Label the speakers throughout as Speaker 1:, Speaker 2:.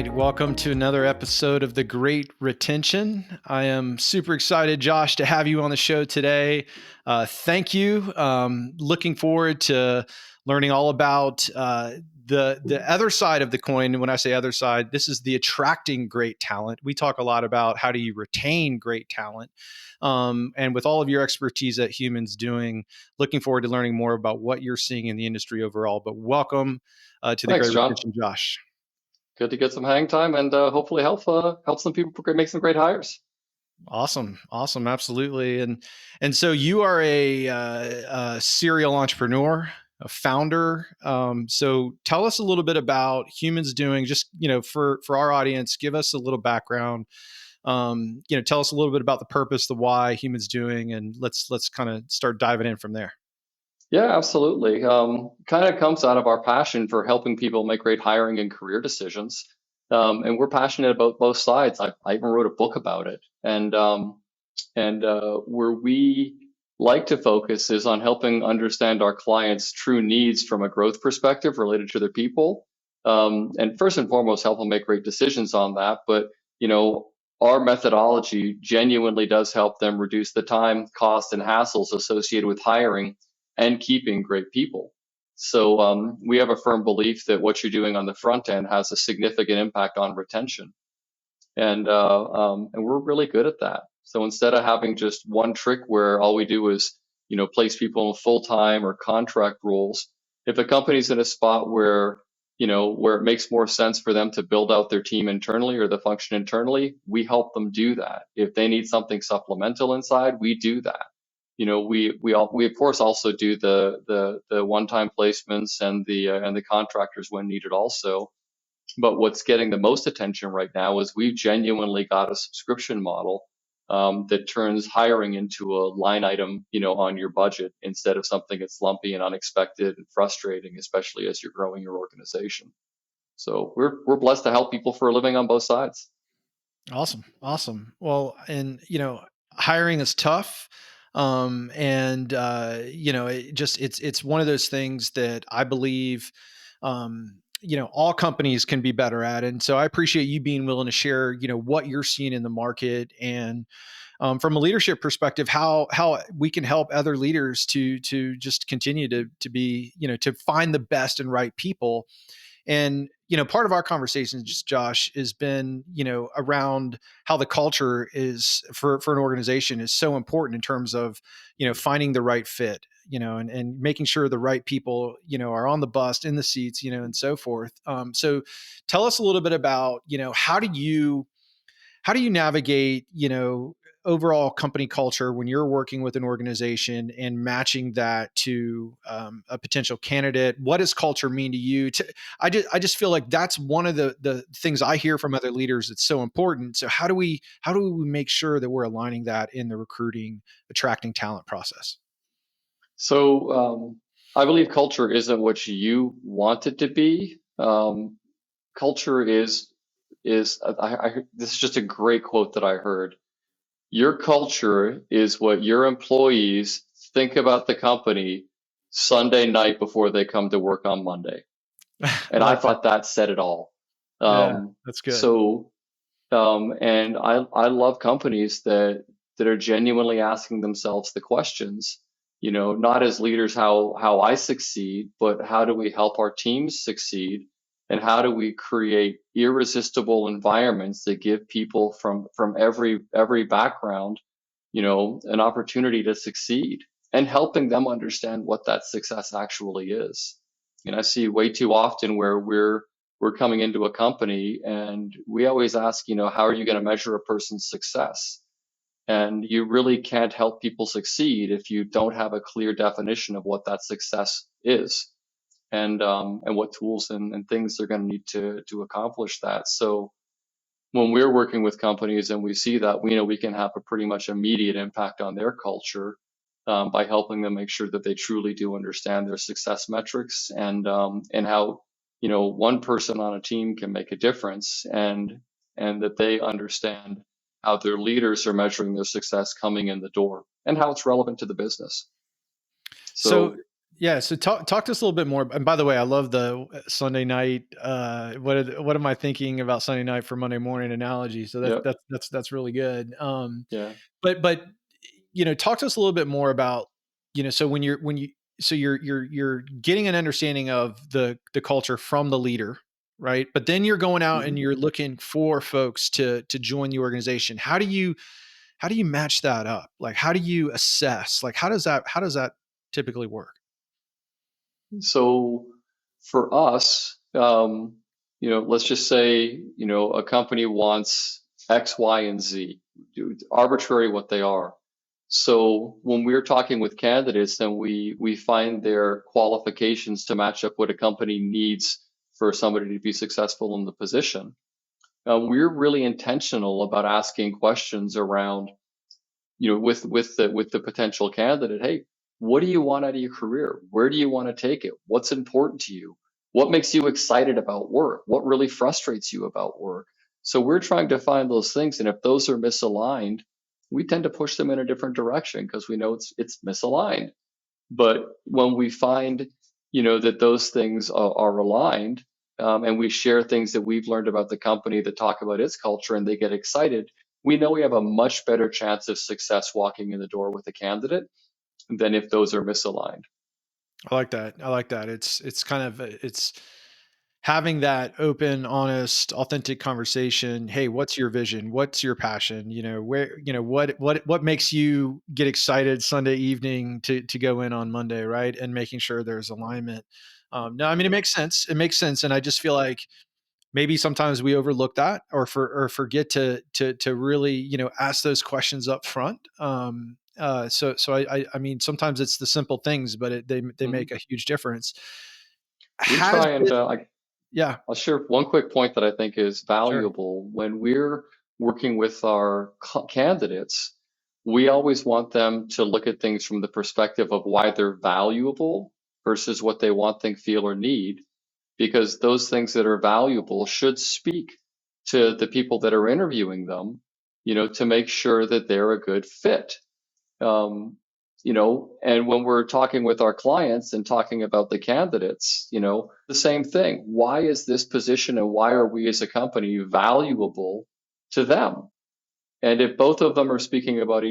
Speaker 1: right. Welcome to another episode of The Great Retention. I am super excited, Josh, to have you on the show today. Thank you. Looking forward to learning all about the other side of the coin. When I say other side, this is the attracting great talent. We talk a lot about how do you retain great talent. And with all of your expertise at Humans Doing, looking forward to learning more about what you're seeing in the industry overall. But welcome to the
Speaker 2: Thanks,
Speaker 1: Great
Speaker 2: John.
Speaker 1: Retention, Josh.
Speaker 2: Good to get some hang time and hopefully help some people make some great hires.
Speaker 1: Awesome. Absolutely. And so you are a serial entrepreneur, a founder. So tell us a little bit about Humans Doing. Just for our audience, give us a little background. Tell us a little bit about the purpose, the why Humans Doing, and let's kind of start diving in from there.
Speaker 2: Yeah, absolutely. Kind of comes out of our passion for helping people make great hiring and career decisions. And we're passionate about both sides. I even wrote a book about it. And where we like to focus is on helping understand our clients' true needs from a growth perspective related to their people. And first and foremost, help them make great decisions on that. But, our methodology genuinely does help them reduce the time, cost, and hassles associated with hiring and keeping great people. So we have a firm belief that what you're doing on the front end has a significant impact on retention, and we're really good at that. So instead of having just one trick where all we do is place people in full time or contract roles, if a company's in a spot where where it makes more sense for them to build out their team internally or the function internally, we help them do that. If they need something supplemental inside, we do that. We of course also do the one-time placements and the contractors when needed also. But what's getting the most attention right now is we've genuinely got a subscription model that turns hiring into a line item, on your budget instead of something that's lumpy and unexpected and frustrating, especially as you're growing your organization. So we're blessed to help people for a living on both sides.
Speaker 1: Awesome. Well, and hiring is tough. And it's one of those things that I believe, all companies can be better at. And so I appreciate you being willing to share, what you're seeing in the market and, from a leadership perspective, how we can help other leaders to just continue to be, to find the best and right people. And part of our conversation, just Josh, has been around how the culture is for an organization is so important in terms of finding the right fit, and making sure the right people are on the bus, in the seats, and so forth. So tell us a little bit about how do you navigate overall company culture when you're working with an organization and matching that to a potential candidate? What does culture mean to you? I just feel like that's one of the things I hear from other leaders that's so important. So how do we make sure that we're aligning that in the recruiting, attracting talent process?
Speaker 2: So I believe culture isn't what you want it to be. Culture this is just a great quote that I heard. Your culture is what your employees think about the company Sunday night before they come to work on Monday. And I
Speaker 1: Like
Speaker 2: thought that said it all.
Speaker 1: Yeah,
Speaker 2: Um,
Speaker 1: that's good.
Speaker 2: so, and I love companies that are genuinely asking themselves the questions, not as leaders how I succeed, but how do we help our teams succeed? And how do we create irresistible environments that give people from every background, an opportunity to succeed, and helping them understand what that success actually is. And I see way too often where we're coming into a company and we always ask, how are you going to measure a person's success? And you really can't help people succeed if you don't have a clear definition of what that success is, and what tools and things they're going to need to accomplish that. So when we're working with companies and we see that, we know we can have a pretty much immediate impact on their culture, by helping them make sure that they truly do understand their success metrics, and how one person on a team can make a difference, and that they understand how their leaders are measuring their success coming in the door and how it's relevant to the business.
Speaker 1: So
Speaker 2: So
Speaker 1: Yeah, so talk to us a little bit more. And by the way, I love the Sunday night. What am I thinking about Sunday night for Monday morning analogy? So
Speaker 2: Yep.
Speaker 1: that's really good.
Speaker 2: Yeah.
Speaker 1: But talk to us a little bit more about so when you so you're getting an understanding of the culture from the leader, right? But then you're going out
Speaker 2: Mhm.
Speaker 1: and you're looking for folks to join the organization. How do you match that up? Like, how do you assess? Like, how does that typically work?
Speaker 2: So for us, let's just say, a company wants X, Y, and Z, arbitrary what they are. So when we're talking with candidates, then we find their qualifications to match up what a company needs for somebody to be successful in the position. We're really intentional about asking questions around, with the potential candidate. Hey, what do you want out of your career? Where do you want to take it? What's important to you? What makes you excited about work? What really frustrates you about work? So we're trying to find those things, and if those are misaligned, we tend to push them in a different direction because we know it's misaligned. But when we find, that those things are aligned, and we share things that we've learned about the company that talk about its culture, and they get excited, we know we have a much better chance of success walking in the door with a candidate than if those are misaligned.
Speaker 1: I like that. I like that. It's kind of it's having that open, honest, authentic conversation. Hey, what's your vision? What's your passion? What makes you get excited Sunday evening to go in on Monday, right? And making sure there's alignment. No, I mean it makes sense. It makes sense, and I just feel like maybe sometimes we overlook that or forget to really ask those questions up front. So I mean sometimes it's the simple things, but they
Speaker 2: Mhm.
Speaker 1: make a huge difference.
Speaker 2: We
Speaker 1: Has
Speaker 2: try and
Speaker 1: it Yeah,
Speaker 2: I'll share one quick point that I think is
Speaker 1: sure.
Speaker 2: valuable. When we're working with our candidates, we always want them to look at things from the perspective of why they're valuable versus what they want, think, feel, or need, because those things that are valuable should speak to the people that are interviewing them, to make sure that they're a good fit. Um, and when we're talking with our clients and talking about the candidates, the same thing. Why is this position and why are we as a company valuable to them? And if both of them are speaking about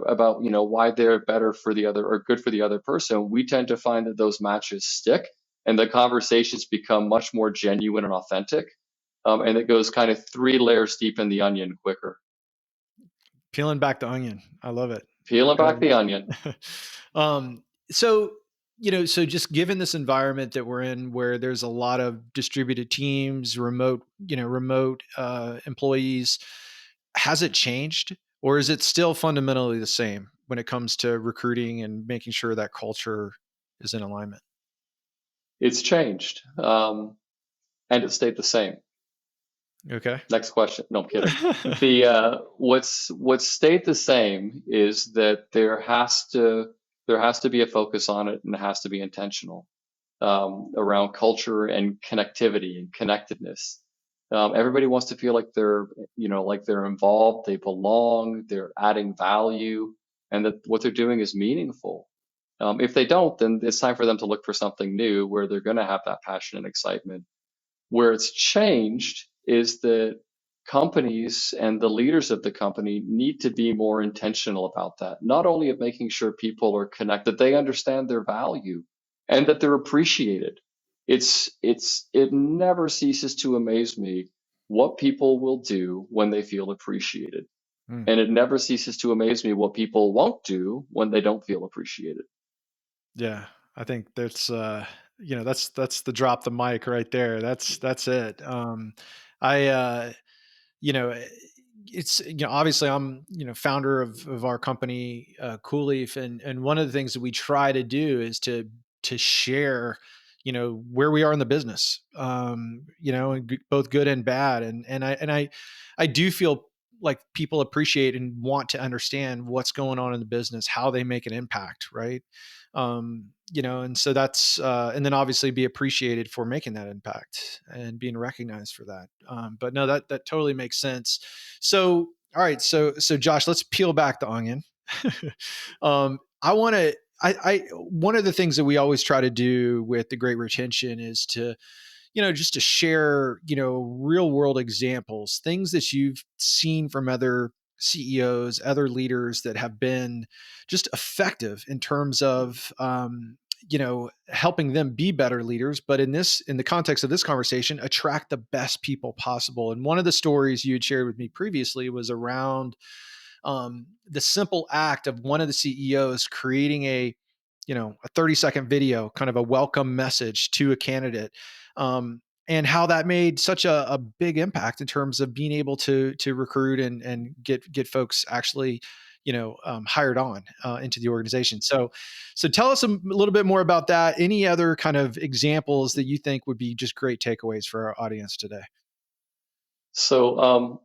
Speaker 2: about, why they're better for the other or good for the other person, we tend to find that those matches stick and the conversations become much more genuine and authentic. And it goes kind of three layers deep in the onion quicker.
Speaker 1: Peeling back the onion. I love it.
Speaker 2: Peeling
Speaker 1: I
Speaker 2: back the onion.
Speaker 1: love so so just given this environment that we're in where there's a lot of distributed teams, remote employees, has it changed or is it still fundamentally the same when it comes to recruiting and making sure that culture is in alignment?
Speaker 2: It's changed, and it stayed the same.
Speaker 1: Okay.
Speaker 2: Next question. No, I'm kidding. The what's stayed the same is that there has to be a focus on it, and it has to be intentional, around culture and connectivity and connectedness. Everybody wants to feel like they're involved, they belong, they're adding value, and that what they're doing is meaningful. If they don't, then it's time for them to look for something new where they're going to have that passion and excitement. Where it's changed is that companies and the leaders of the company need to be more intentional about that. Not only of making sure people are connected, they understand their value and that they're appreciated. It never ceases to amaze me what people will do when they feel appreciated.
Speaker 1: Mm.
Speaker 2: And it never ceases to amaze me what people won't do when they don't feel appreciated.
Speaker 1: Yeah, I think that's the drop the mic right there. That's it. I you know eh, it's obviously I'm founder of our company, Cool Leaf, and one of the things that we try to do is to share where we are in the business, and both good and bad, and I do feel like people appreciate and want to understand what's going on in the business, how they make an impact, right? And so that's and then obviously be appreciated for making that impact and being recognized for that. But no, that totally makes sense. So all right, so Josh, let's peel back the onion. I want to one of the things that we always try to do with the Great Retention is to, just to share, real world examples, things that you've seen from other CEOs, other leaders that have been just effective in terms of, helping them be better leaders. But in the context of this conversation, attract the best people possible. And one of the stories you had shared with me previously was around the simple act of one of the CEOs creating a 30-second video, kind of a welcome message to a candidate, and how that made such a big impact in terms of being able to recruit and get folks actually hired on into the organization. So tell us a little bit more about that. Any other kind of examples that you think would be just great takeaways for our audience today?
Speaker 2: So,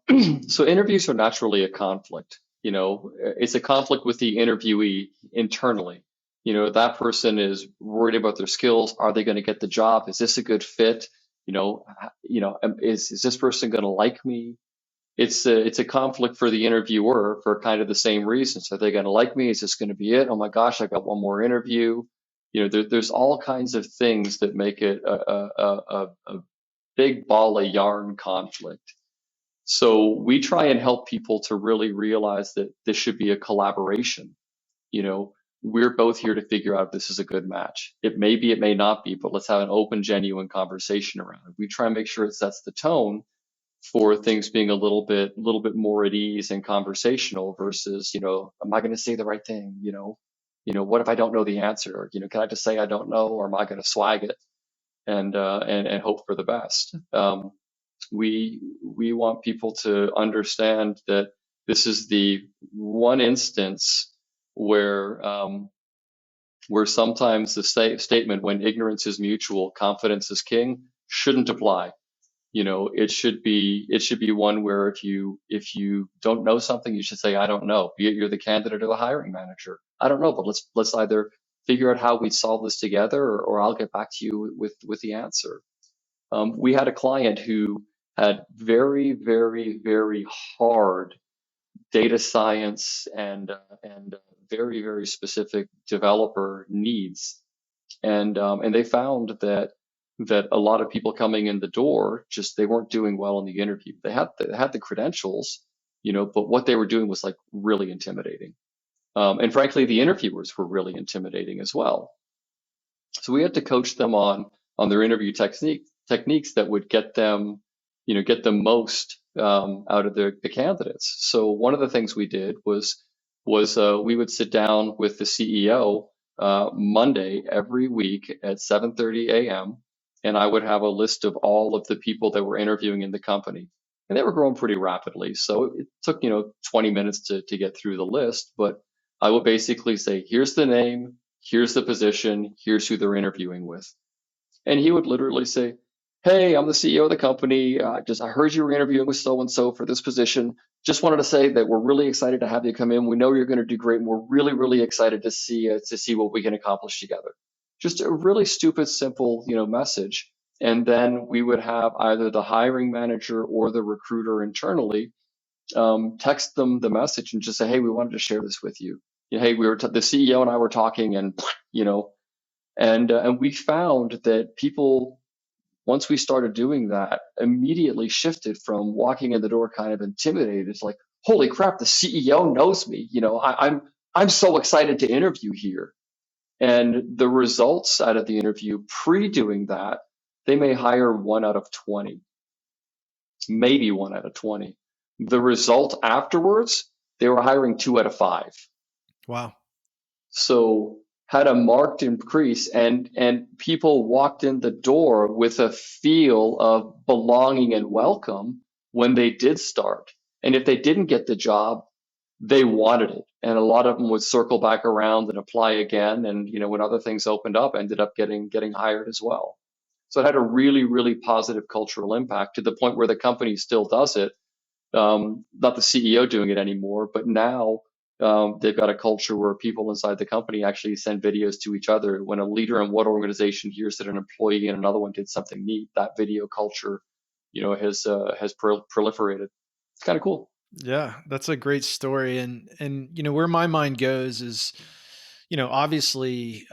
Speaker 2: so interviews are naturally a conflict. It's a conflict with the interviewee internally. That person is worried about their skills. Are they going to get the job? Is this a good fit? Is this person going to like me? It's a conflict for the interviewer for kind of the same reasons. Are they going to like me? Is this going to be it? Oh my gosh, I got one more interview. There's all kinds of things that make it a big ball of yarn conflict. So we try and help people to really realize that this should be a collaboration. You know, we're both here to figure out if this is a good match. It may be, it may not be, but let's have an open, genuine conversation around it. We try and make sure it sets the tone for things being a little bit more at ease and conversational versus, am I going to say the right thing? What if I don't know the answer? Or, can I just say I don't know, or am I going to swag it and hope for the best? We want people to understand that this is the one instance where sometimes the statement "when ignorance is mutual, confidence is king" shouldn't apply. It should be one where if you don't know something, you should say I don't know. Be it you're the candidate or the hiring manager. I don't know, but let's either figure out how we solve this together, or I'll get back to you with the answer. We had a client who had very, very, very hard data science and very, very specific developer needs, and they found that a lot of people coming in the door just they weren't doing well in the interview. They had the credentials, but what they were doing was like really intimidating. And frankly, the interviewers were really intimidating as well. So we had to coach them on their interview techniques that would get the most out of the candidates. So one of the things we did was we would sit down with the CEO Monday every week at 7:30 a.m. and I would have a list of all of the people that were interviewing in the company. And they were growing pretty rapidly. So it took, 20 minutes to get through the list. But I would basically say, here's the name, here's the position, here's who they're interviewing with. And he would literally say, "Hey, I'm the CEO of the company. I heard you were interviewing with so and so for this position. Just wanted to say that we're really excited to have you come in. We know you're going to do great, and we're really, really excited to see what we can accomplish together." Just a really stupid, simple, message. And then we would have either the hiring manager or the recruiter internally text them the message and just say, "Hey, we wanted to share this with you. Hey, the CEO and I were talking, and you know." And we found that people, once we started doing that, immediately shifted from walking in the door kind of intimidated. It's like, holy crap, the CEO knows me. I'm so excited to interview here. And the results out of the interview pre doing that, they may hire 1 out of 20, maybe 1 out of 20. The result afterwards, they were hiring 2 out of 5.
Speaker 1: Wow.
Speaker 2: So had a marked increase, and people walked in the door with a feel of belonging and welcome when they did start. And if they didn't get the job, they wanted it. And a lot of them would circle back around and apply again. And when other things opened up, ended up getting hired as well. So it had a really, really positive cultural impact to the point where the company still does it. Not the CEO doing it anymore, but now they've got a culture where people inside the company actually send videos to each other. When a leader in one organization hears that an employee in another one did something neat, that video culture, has proliferated. It's kind of cool.
Speaker 1: Yeah, that's a great story. And where my mind goes is, obviously,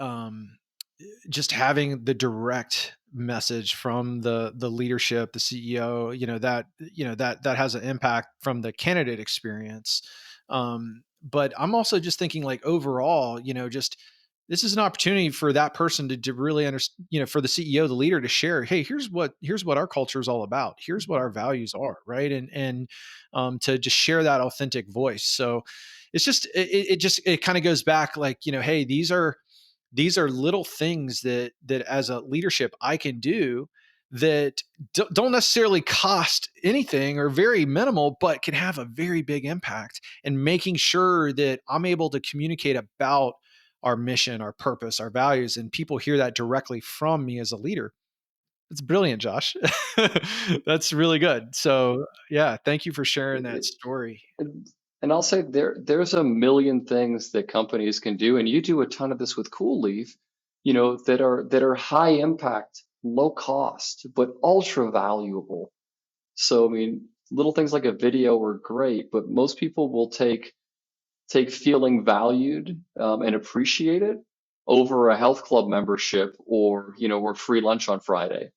Speaker 1: just having the direct message from the leadership, the CEO, that has an impact from the candidate experience. But I'm also just thinking like overall, just this is an opportunity for that person to really understand, for the CEO, the leader to share, hey, here's what our culture is all about. Here's what our values are, right? And to just share that authentic voice. So it's just it kind of goes back like, hey, these are little things that as a leadership I can do that don't necessarily cost anything or very minimal, but can have a very big impact. And making sure that I'm able to communicate about our mission, our purpose, our values, and people hear that directly from me as a leader. It's brilliant, Josh. That's really good. So yeah, thank you for sharing that story.
Speaker 2: And and I'll say there's a million things that companies can do, and you do a ton of this with Cool Leaf, that are high impact, low cost, but ultra valuable. So I mean, little things like a video are great, but most people will take feeling valued and appreciated over a health club membership or free lunch on Friday.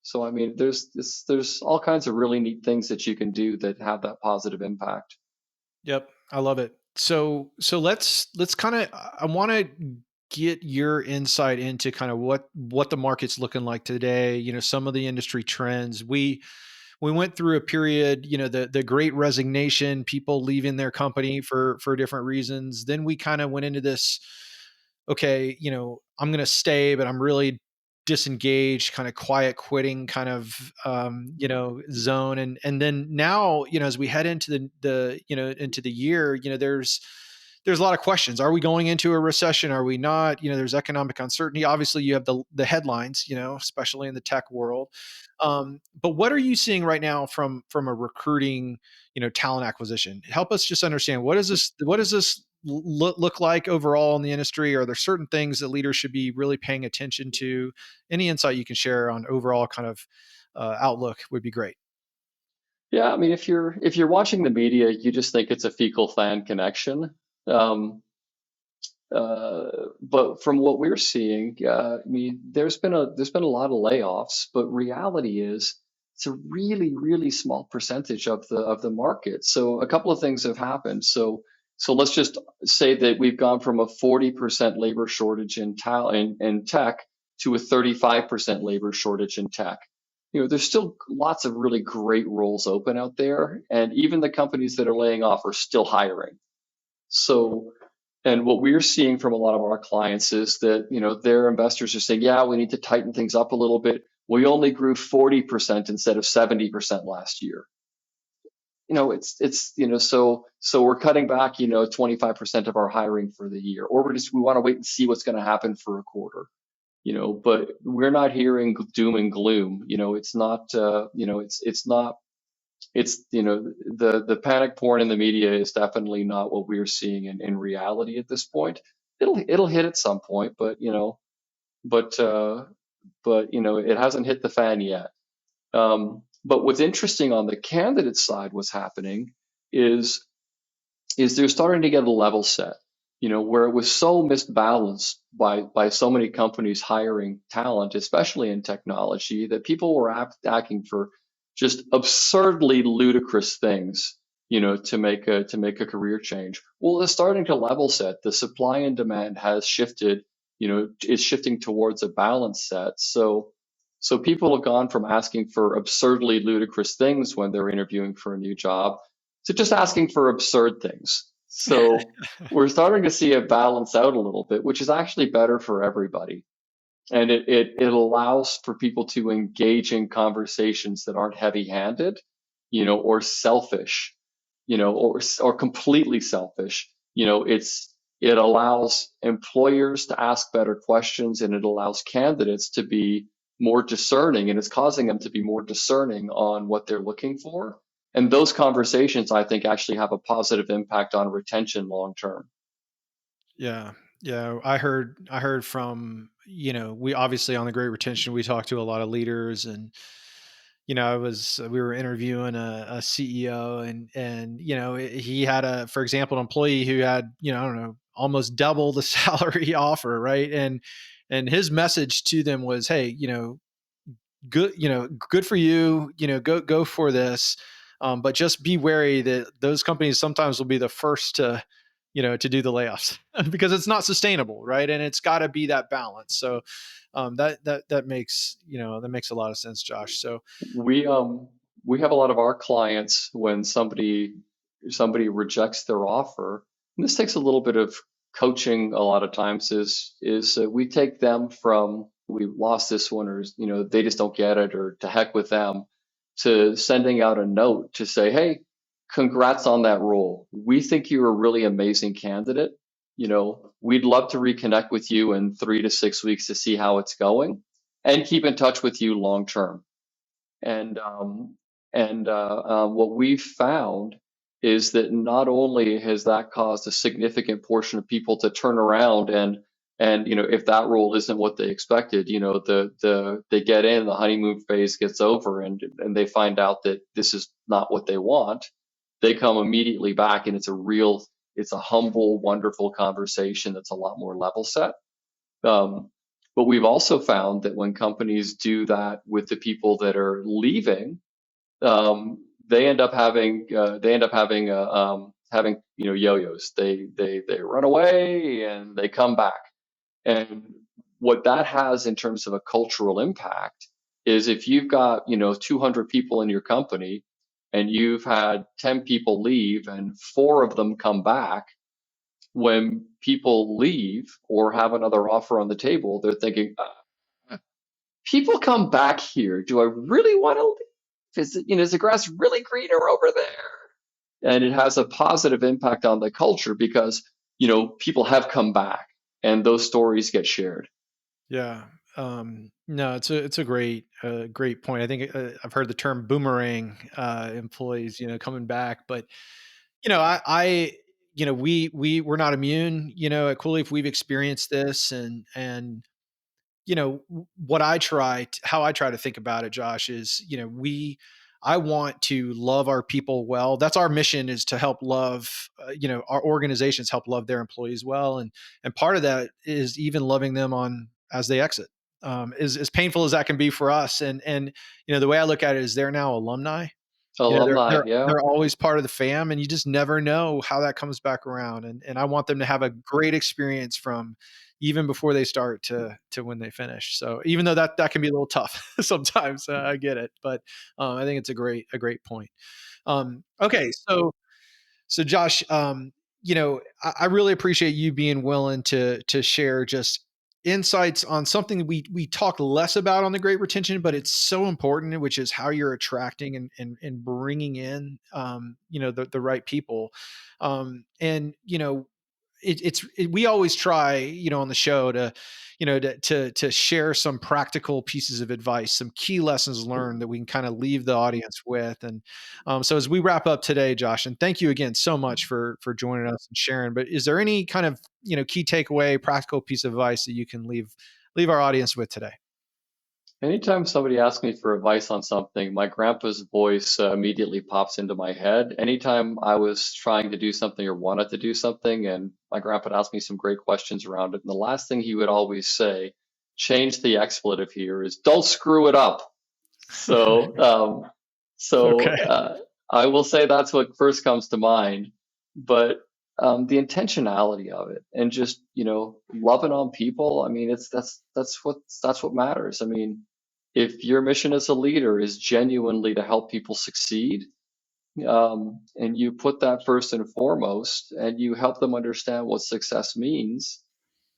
Speaker 2: So I mean, there's all kinds of really neat things that you can do that have that positive impact.
Speaker 1: Yep, I love it. So let's kind of I want to get your insight into kind of what the market's looking like today, some of the industry trends. We went through a period, the great resignation, people leaving their company for different reasons. Then we kind of went into this, okay, I'm going to stay, but I'm really disengaged, kind of quiet quitting kind of zone. And then now, as we head into into the year, there's a lot of questions. Are we going into a recession? Are we not? There's economic uncertainty. Obviously, you have the headlines, especially in the tech world. But what are you seeing right now from a recruiting, talent acquisition? Help us just understand, what does this look like overall in the industry? Are there certain things that leaders should be really paying attention to? Any insight you can share on overall kind of outlook would be great.
Speaker 2: Yeah, I mean, if you're watching the media, you just think it's a fecal fan connection. Um, but from what we're seeing, I mean, there's been a lot of layoffs, but reality is it's a really really small percentage of the market. So a couple of things have happened. So let's just say that we've gone from a 40% labor shortage in tech to a 35% labor shortage in tech. There's still lots of really great roles open out there, and even the companies that are laying off are still hiring. So, and what we're seeing from a lot of our clients is that, their investors are saying, yeah, we need to tighten things up a little bit. We only grew 40% instead of 70% last year. So we're cutting back, 25% of our hiring for the year, or we want to wait and see what's going to happen for a quarter. But we're not hearing doom and gloom. It's not, it's not the panic porn in the media is definitely not what we're seeing in reality at this point. It'll hit at some point, but uh, but it hasn't hit the fan yet. But what's interesting on the candidate side, what's happening is is they're starting to get a level set, where it was so misbalanced by so many companies hiring talent, especially in technology, that people were asking for just absurdly ludicrous things, to make a career change. Well, it's starting to level set. The supply and demand has shifted, is shifting towards a balance set. So people have gone from asking for absurdly ludicrous things when they're interviewing for a new job to just asking for absurd things. So we're starting to see it balance out a little bit, which is actually better for everybody. And it allows for people to engage in conversations that aren't heavy-handed, or selfish, or completely selfish. It allows employers to ask better questions, and it allows candidates to be more discerning, and it's causing them to be more discerning on what they're looking for. And those conversations, I think, actually have a positive impact on retention long term.
Speaker 1: Yeah. Yeah. I heard from, we obviously on the Great Retention, we talked to a lot of leaders. And, we were interviewing a CEO, and he had for example, an employee who had, I don't know, almost double the salary offer, right? And his message to them was, hey, good, good for you, go for this. But just be wary that those companies sometimes will be the first to do the layoffs because it's not sustainable, right? And it's got to be that balance. So that makes a lot of sense, Josh. So
Speaker 2: We um we have a lot of our clients when somebody rejects their offer, and this takes a little bit of coaching a lot of times is we take them from we lost this one or they just don't get it or to heck with them to sending out a note to say, hey, congrats on that role. We think you're a really amazing candidate. We'd love to reconnect with you in 3 to 6 weeks to see how it's going and keep in touch with you long term. And what we've found is that not only has that caused a significant portion of people to turn around and if that role isn't what they expected, they get in, the honeymoon phase gets over, and they find out that this is not what they want. They come immediately back, and it's a humble, wonderful conversation that's a lot more level set. Um, but we've also found that when companies do that with the people that are leaving, they end up having yo-yos. They run away and they come back. And what that has in terms of a cultural impact is if you've got 200 people in your company and you've had 10 people leave and four of them come back, when people leave or have another offer on the table, they're thinking, people come back here. Do I really want to leave? Is the grass really greener over there? And it has a positive impact on the culture because, people have come back and those stories get shared.
Speaker 1: yeah, no, it's a great point. I think I've heard the term boomerang employees, coming back, but I we're not immune, at Cooley if we've experienced this, and what how I try to think about it, Josh, is, I want to love our people well. That's our mission, is to help love, our organizations help love their employees well. And part of that is even loving them on as they exit. As painful as that can be for us. And, the way I look at it is they're now alumni. They're
Speaker 2: Alumni,
Speaker 1: they're
Speaker 2: yeah.
Speaker 1: they're always part of the fam, and you just never know how that comes back around, and I want them to have a great experience from even before they start to when they finish. So even though that can be a little tough sometimes, I get it, but, I think it's a great point. Okay, so Josh, I really appreciate you being willing to share just insights on something we talk less about on the Great Retention, but it's so important, which is how you're attracting and bringing in, the right people. And we always try, on the show to share some practical pieces of advice, some key lessons learned that we can kind of leave the audience with. And so as we wrap up today, Josh, and thank you again so much for joining us and sharing. But is there any kind of key takeaway, practical piece of advice that you can leave our audience with today?
Speaker 2: Anytime somebody asks me for advice on something, my grandpa's voice immediately pops into my head. Anytime I was trying to do something or wanted to do something, and my grandpa would ask me some great questions around it, and the last thing he would always say, change the expletive here, is don't screw it up. So, so
Speaker 1: Okay.
Speaker 2: uh, I will say that's what first comes to mind. But the intentionality of it, and just loving on people. I mean, that's what matters. I mean, if your mission as a leader is genuinely to help people succeed, and you put that first and foremost, and you help them understand what success means,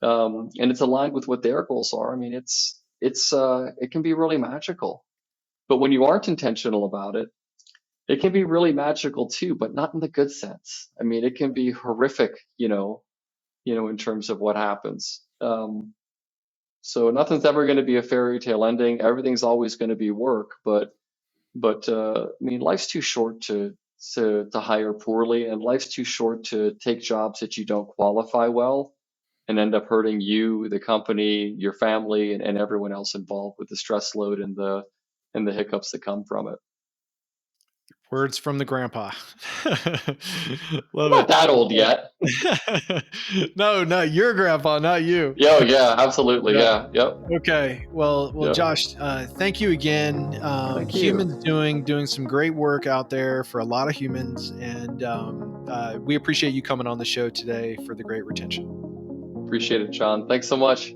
Speaker 2: and it's aligned with what their goals are. I mean, it can be really magical. But when you aren't intentional about it, it can be really magical too, but not in the good sense. I mean, it can be horrific, in terms of what happens. So nothing's ever going to be a fairy tale ending. Everything's always going to be work, but I mean, life's too short to hire poorly, and life's too short to take jobs that you don't qualify well and end up hurting you, the company, your family, and everyone else involved with the stress load and the hiccups that come from it.
Speaker 1: Words from the grandpa.
Speaker 2: I'm
Speaker 1: Love
Speaker 2: not
Speaker 1: it.
Speaker 2: that old
Speaker 1: Well
Speaker 2: yet.
Speaker 1: no, not your grandpa, not you.
Speaker 2: Yo, yeah, absolutely.
Speaker 1: Yeah.
Speaker 2: Yeah. Yep.
Speaker 1: Okay. Well,
Speaker 2: Yep.
Speaker 1: Josh, thank you again.
Speaker 2: Thank you.
Speaker 1: Humans doing some great work out there for a lot of humans, and we appreciate you coming on the show today for the great retention.
Speaker 2: Appreciate it, John. Thanks so much.